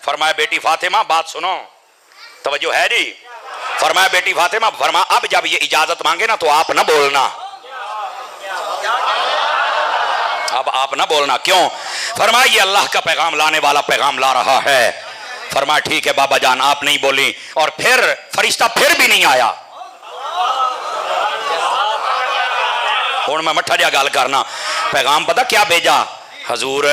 فرمایا بیٹی فاطمہ بات سنو, توجہ ہے جی. فرمایا بیٹی فاطمہ, فرمایا اب جب یہ اجازت مانگے نا تو آپ نہ بولنا, اب آپ نہ بولنا. کیوں؟ فرمایا یہ اللہ کا پیغام لانے والا پیغام لا رہا ہے. فرمایا ٹھیک ہے بابا جان, آپ نہیں بولی. اور پھر فرشتہ پھر بھی نہیں آیا. ہوں میں مٹھا جا گل کرنا. پیغام پتہ کیا بھیجا؟ حضور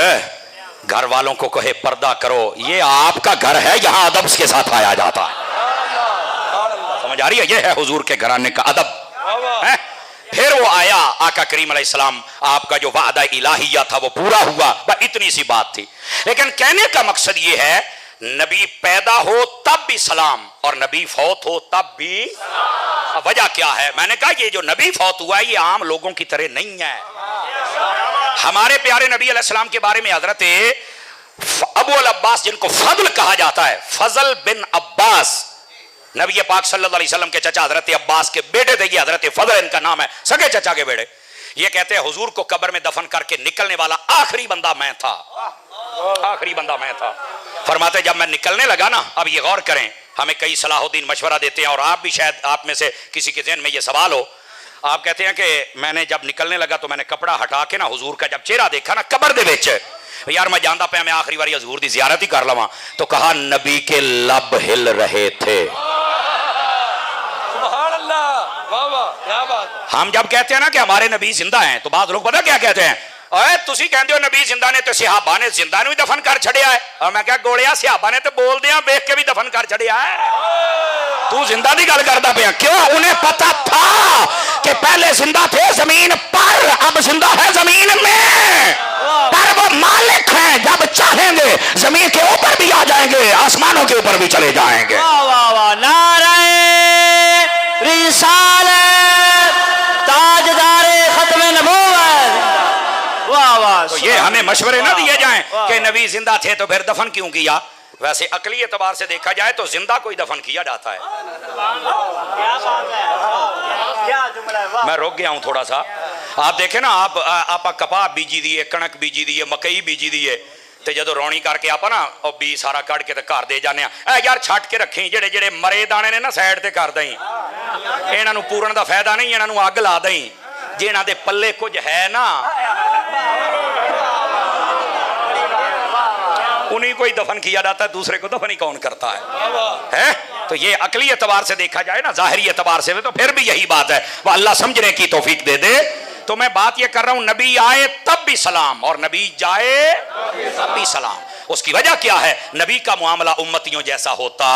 گھر والوں کو کہے پردہ کرو, یہ آپ کا گھر ہے, یہاں ادب کے ساتھ آیا جاتا ہے. سمجھ آ رہی ہے؟ یہ ہے حضور کے گھرانے کا ادب. پھر وہ آیا آقا کریم علیہ السلام, آپ کا جو وعدہ الہیہ تھا وہ پورا ہوا. بس اتنی سی بات تھی. لیکن کہنے کا مقصد یہ ہے نبی پیدا ہو تب بھی سلام, اور نبی فوت ہو تب بھی. وجہ کیا ہے؟ میں نے کہا یہ جو نبی فوت ہوا ہے یہ عام لوگوں کی طرح نہیں ہے. ہمارے پیارے نبی علیہ السلام کے بارے میں حضرت ابو العباس جن کو فضل کہا جاتا ہے, فضل بن عباس, نبی پاک صلی اللہ علیہ وسلم کے چچا حضرت عباس کے بیٹے تھے. یہ حضرت فضل ان کا نام ہے, سگے چچا کے بیٹے. یہ کہتے ہیں حضور کو قبر میں دفن کر کے نکلنے والا آخری بندہ میں تھا, آخری بندہ میں تھا. فرماتے جب میں نکلنے لگا نا, اب یہ غور کریں, ہمیں کئی صلاح الدین مشورہ دیتے ہیں, اور آپ بھی شاید آپ میں سے کسی کے ذہن میں یہ سوال ہو. آپ کہتے ہیں کہ میں نے جب نکلنے لگا تو میں نے کپڑا ہٹا کے نا حضور کا جب چہرہ دیکھا نا قبر دے وچ, یار میں جانتا پیا میں آخری باری حضور دی زیارت ہی کر لواں, تو کہا نبی کے لب ہل رہے تھے. سبحان اللہ, واہ واہ کیا بات. ہم جب کہتے ہیں نا کہ ہمارے نبی زندہ ہیں تو بعض لوگ پتہ کیا کہتے ہیں, اے تسی کہندے ہو نبی زندہ نے, تو صحابہ نے زندہ نو ہی دفن کر چھڑیا ہے. اور میں کہا گوڑیا صحابہ نے تو بول دیاں بیٹھ کے بھی دفن کر چھڑیا ہے, تو زندہ دی گل کردا پیا. کیوں؟ انہیں پتہ تھا کہ پہلے زندہ تھے زمین پر, اب زندہ ہے زمین میں. پر وہ مالک ہیں, جب چاہیں گے زمین کے اوپر بھی آ جائیں گے, آسمانوں کے اوپر بھی چلے جائیں گے. واہ واہ واہ, نعرہ رسالت, تاجدار ختم نبوت. واہ واہ. تو یہ ہمیں مشورے نہ دیے جائیں کہ نبی زندہ تھے تو پھر دفن کیوں کیا. ویسے عقلی اعتبار سے دیکھا جائے تو زندہ کوئی دفن کیا جاتا ہے. میں رک گیا ہوں تھوڑا سا. آپ دیکھیں نا, آپ کپاہ بیجی دیئے, کنک بیجی دیئے, مکئی بیجی دیئے, تے جدو رونی کر کے آپ نا او بی سارا کٹ کے تے گھر دے جانے. اے یار چھٹ کے رکھیں, جڑے جڑے مرے دانے نے نا سائڈ تے کر دیں, انہاں نو پورن دا فائدہ نہیں, انہاں نو اگ لا دیں. جنہاں دے پلے کچھ ہے نا انہیں کوئی دفن کیا جاتا ہے, دوسرے کو دفن ہی کون کرتا ہے. تو یہ عقلی اعتبار سے دیکھا جائے نا, ظاہری اعتبار سے تو پھر بھی یہی بات ہے. وہ اللہ سمجھنے کی توفیق دے دے. تو میں بات یہ کر رہا ہوں نبی آئے تب بھی سلام, اور نبی جائے تب بھی سلام. اس کی وجہ کیا ہے؟ نبی کا معاملہ امتیوں جیسا ہوتا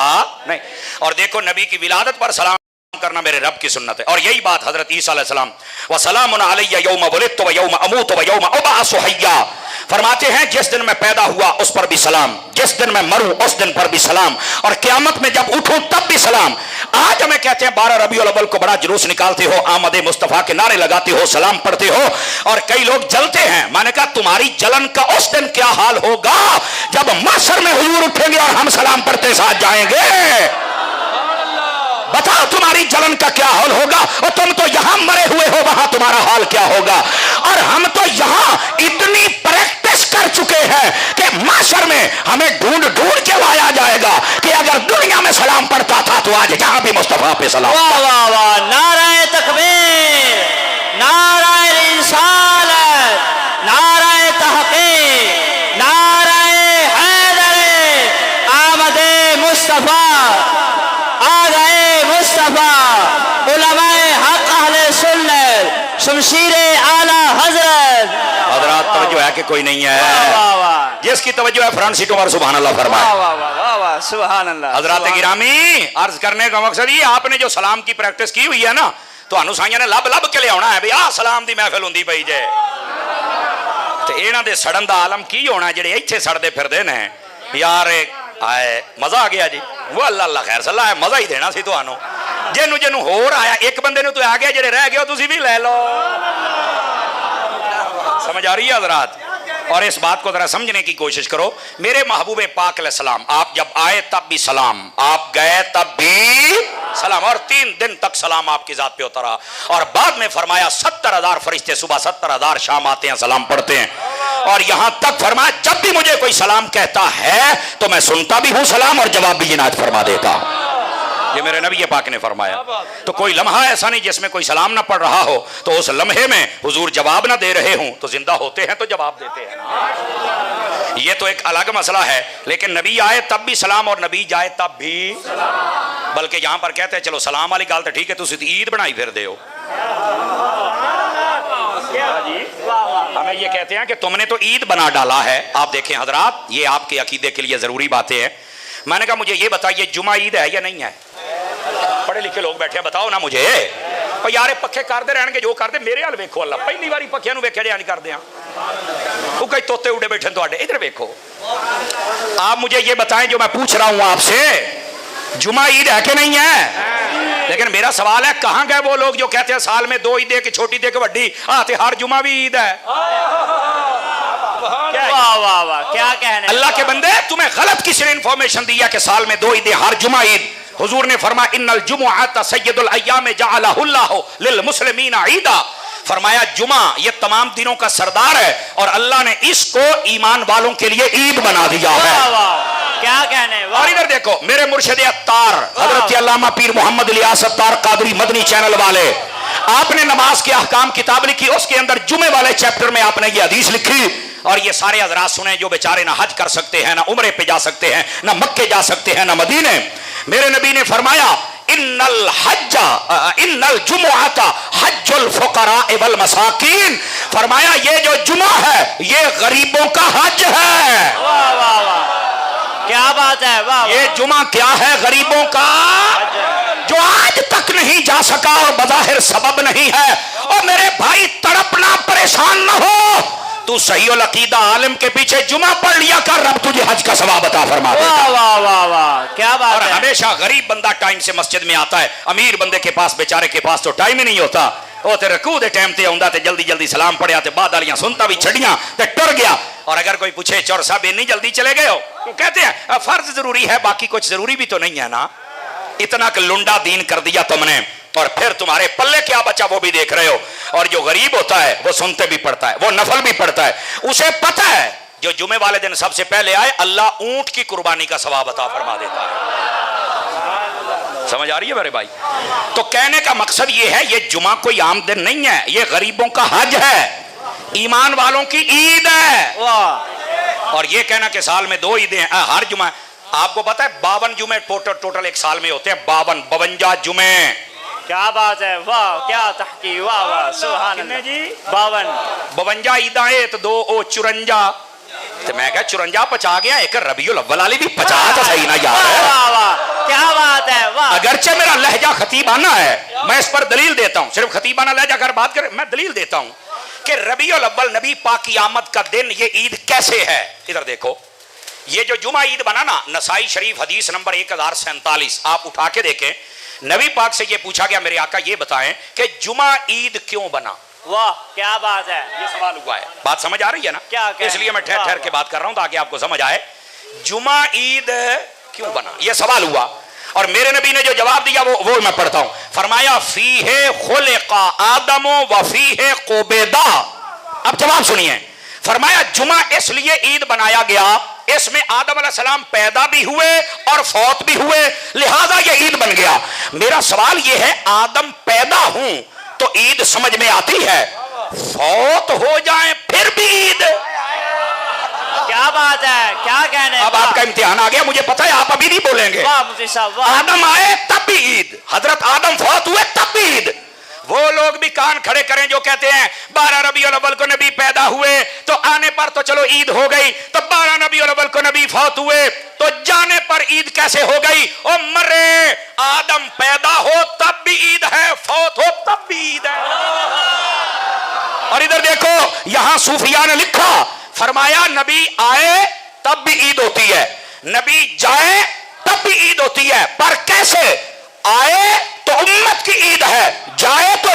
نہیں. اور دیکھو نبی کی ولادت پر سلام کرنا میرے رب کی سنت ہے. اور یہی بات حضرت عیسیٰ علیہ السلام, وَسَلَامٌ عَلَيَّ يَوْمَ وُلِدتُّ وَيَوْمَ أَمُوتُ وَيَوْمَ أُبْعَثُ حَيًّا. فرماتے ہیں جس دن میں پیدا ہوا اس پر بھی سلام, جس دن میں مروں اس دن پر بھی سلام, اور قیامت میں جب اٹھوں تب بھی سلام. آج ہمیں کہتے ہیں 12 ربیع الاول کو بڑا جلوس نکالتے ہو, آمد مصطفیٰ کے نعرے لگاتے ہو, سلام پڑھتے ہو, اور کئی لوگ جلتے ہیں. میں نے کہا تمہاری جلن کا اس دن کیا حال ہوگا جب محشر میں حضور اٹھیں گے اور ہم سلام پڑھتے ساتھ جائیں گے. بتاؤ تمہاری جلن کا کیا حال ہوگا, اور تم تو یہاں مرے ہوئے ہو, وہاں تمہارا حال کیا ہوگا. اور ہم تو یہاں اتنی پریکٹس کر چکے ہیں کہ محشر میں ہمیں ڈھونڈ ڈھونڈ کے لایا جائے گا کہ اگر دنیا میں سلام پڑھتا تھا تو آج یہاں بھی مصطفیٰ پہ سلام. واہ واہ واہ, نعرہ تکبیر, نعرہ رسالت, نعرہ تحقیق, نعرہ حیدر, آمد مصطفیٰ, آ گئے مصطفیٰ, علماء حق اہل سنت, شمشیر اعلی حضرت. حضرات توجہ ہے کہ کوئی نہیں ہے؟ واہ واہ, جس کی توجہ ہے فرنٹ سیٹوں پر سبحان اللہ فرمائے. واہ واہ واہ واہ, سبحان اللہ. حضرات گرامی, عرض کرنے کا مقصد یہ, آپ نے جو سلام کی پریکٹس کی ہوئی ہے نا, تو انو سائیاں نے لب لب کے لے آنا ہے بھی آ سلام دی محفل ہوندی پئی جے. تے انہاں دے سڑن دا عالم کی ہونا جڑے ایتھے سڑدے پھردے نے. یار آئے مزہ آ گیا جی, وہ اللہ اللہ خیر صلاح ہے, مزہ ہی دینا سی تانوں. جنوں جنوں ہور آیا, ایک بندے نوں تو آ گیا, جڑے رہ گئے ہو تسی بھی لے لو. سمجھ آ رہی ہے حضرات؟ اور اس بات کو ذرا سمجھنے کی کوشش کرو. میرے محبوب پاک علیہ السلام, آپ جب آئے تب بھی سلام, آپ گئے تب بھی سلام, اور 3 دن تک سلام آپ کی ذات پہ ہوتا رہا. اور بعد میں فرمایا 70,000 فرشتے صبح 70,000 شام آتے ہیں سلام پڑھتے ہیں. اور یہاں تک فرمایا جب بھی مجھے کوئی سلام کہتا ہے تو میں سنتا بھی ہوں سلام اور جواب بھی عنایت فرما دیتا ہوں. یہ میرے نبی پاک نے فرمایا. تو کوئی لمحہ ایسا نہیں جس میں کوئی سلام نہ پڑھ رہا ہو تو اس لمحے میں حضور جواب نہ دے رہے ہوں. تو زندہ ہوتے ہیں تو جواب دیتے ہیں. یہ تو ایک الگ مسئلہ ہے. لیکن نبی آئے تب بھی سلام اور نبی جائے تب بھی بلکہ یہاں پر کہتے ہیں چلو سلام والی گل تو ٹھیک ہے تسی عید بنائی پھر دے ہو. ہمیں یہ کہتے ہیں کہ تم نے تو عید بنا ڈالا ہے. آپ دیکھیں حضرات یہ آپ کے عقیدے کے لیے ضروری باتیں ہیں. میں نے کہا مجھے یہ بتائیے جمعہ عید ہے یا نہیں ہے؟ پڑھے لکھے لوگ بیٹھے ہیں بتاؤ نا مجھے. اور یار پکھے کردے رہن گے جو کردے میرے حال ویکھو اللہ پہلی باری پکھیاں نو ویکھیا جا نہیں کردے ہاں. وہ کئی توتے اڑے بیٹھے ہیں تواڈے ادھر ویکھو. آپ مجھے یہ بتائیں جو میں پوچھ رہا ہوں آپ سے جمعہ عید ہے کہ نہیں ہے؟ لیکن میرا سوال ہے کہاں گئے وہ لوگ جو کہتے ہیں سال میں 2 عیدیں کہ چھوٹی دے کہ بڑی آتے ہر جمعہ بھی عید ہے. واہ واہ واہ کیا کہنے. اللہ کے بندے تمہیں غلط کسی نے انفارمیشن دیا کہ سال میں 2 عیدیں ہر جمعہ عید. حضور نے فرمایا ان الجمعۃ سید الایام جعلہ اللہ للمسلمین عیدا. فرمایا جمعہ یہ تمام دنوں کا سردار ہے اور اللہ نے اس کو ایمان والوں کے لیے عید بنا دیا ہے. واہ واہ کیا کہنے. اور ادھر دیکھو میرے مرشد اتار حضرت علامہ پیر محمد الیاس اتار قادری مدنی چینل والے آپ نے نماز کے احکام کتاب لکھی. اس کے اندر جمعے والے چیپٹر میں آپ نے یہ حدیث لکھی. اور یہ سارے حضرات سنیں جو بیچارے نہ حج کر سکتے ہیں نہ عمرے پہ جا سکتے ہیں نہ مکے جا سکتے ہیں نہ مدینے. میرے نبی نے فرمایا ان الجمعۃ حج الفقراء والمساکین. فرمایا یہ جو جمعہ ہے یہ غریبوں کا حج ہے. واہ واہ واہ کیا بات ہے. واہ یہ جمعہ کیا ہے غریبوں کا جو آج تک نہیں جا سکا اور بظاہر سبب نہیں ہے. اور میرے بھائی تڑپنا پریشان نہ ہو تو صحیح العقیدہ عالم کے پیچھے جمعہ پڑھ لیا کر رب تجھے حج کا ثواب عطا فرما دے گا. واہ واہ واہ واہ کیا بات اور ہے. ہمیشہ غریب بندہ ٹائم سے مسجد میں آتا ہے. امیر بندے کے پاس بیچارے کے پاس تو ٹائم ہی نہیں ہوتا. وہ تے رکوع دے ٹائم تے آندا تے جلدی جلدی سلام پڑھیا تے بعد والیاں سنتا بھی چھڑیاں تے ٹر گیا. اور اگر کوئی پوچھے چور صاحب اتنی جلدی چلے گئے ہو تو کہتے ہیں فرض ضروری ہے باقی کچھ ضروری بھی تو نہیں ہے نا. اتنا کہ لنڈا دین کر دیا تم نے اور پھر تمہارے پلے کیا بچا وہ بھی دیکھ رہے ہو. اور جو غریب ہوتا ہے وہ سنتے بھی پڑھتا ہے وہ نفل بھی پڑھتا ہے. اسے پتہ ہے جو جمعے والے دن سب سے پہلے آئے اللہ اونٹ کی قربانی کا ثواب عطا فرما دیتا ہے. سمجھ آ رہی ہے میرے بھائی. تو کہنے کا مقصد یہ ہے یہ جمعہ کوئی عام دن نہیں ہے. یہ غریبوں کا حج ہے ایمان والوں کی عید ہے. واہ اور یہ کہنا کہ سال میں 2 عیدیں ہیں ہر جمعہ. آپ کو پتہ ہے 52 جمعے ٹوٹل ایک سال میں ہوتے ہیں. 52 جمعے. کیا بات ہے. واہ کیا تحقیق. واہ واہ سبحان اللہ جی. 52 عیداں تو 2 او 54. تو میں کہا 54 پچا گیا. ایک ربیع الاول والی بھی 50 تو صحیح نہ یار ہے. واہ واہ کیا بات ہے. واہ اگرچہ میرا لہجہ خطیبانہ ہے میں اس پر دلیل دیتا ہوں. صرف خطیبانہ لہجہ اگر بات کریں میں دلیل دیتا ہوں کہ ربیع الاول نبی پاک کی آمد کا دن یہ عید کیسے ہے. ادھر دیکھو یہ جو جمعہ عید بنا نا نسائی شریف حدیث نمبر 1047 آپ اٹھا کے دیکھیں. نبی پاک سے یہ پوچھا گیا میرے آقا یہ بتائیں کہ جمعہ عید کیوں بنا. واہ کیا بات ہے. یہ سوال ہوا ہے. بات سمجھ آ رہی ہے نا. کیا اس لیے میں ٹھہر ٹھہر کے بات کر رہا ہوں تاکہ آپ کو سمجھ آئے. جمعہ عید کیوں بنا یہ سوال ہوا اور میرے نبی نے جو جواب دیا وہ میں پڑھتا ہوں. فرمایا فیہ خلق آدم و فیہ قبیدہ. اب جواب سنیے. فرمایا جمعہ اس لیے عید بنایا گیا اس میں آدم علیہ السلام پیدا بھی ہوئے اور فوت بھی ہوئے لہذا یہ عید بن گیا. میرا سوال یہ ہے آدم پیدا ہوں تو عید سمجھ میں آتی ہے فوت ہو جائیں پھر بھی عید. کیا بات ہے. کیا کہنے. اب آپ کا امتحان آ گیا مجھے پتا ہے آپ ابھی نہیں بولیں گے. واہ مفتی صاحب واہ. آدم آئے تب بھی عید حضرت آدم فوت ہوئے تب بھی عید. وہ لوگ بھی کان کھڑے کریں جو کہتے ہیں 12 ربیع الاول کو نبی پیدا ہوئے تو آنے پر تو چلو عید ہو گئی تو 12 ربیع الاول کو نبی فوت ہوئے تو جانے پر عید کیسے ہو گئی. او مرے آدم پیدا ہو تب بھی عید ہے فوت ہو تب بھی عید ہے. اور ادھر دیکھو یہاں صوفیاء نے لکھا فرمایا نبی آئے تب بھی عید ہوتی ہے نبی جائے تب بھی عید ہوتی ہے. پر کیسے؟ آئے تو امت کی عید ہے جائے تو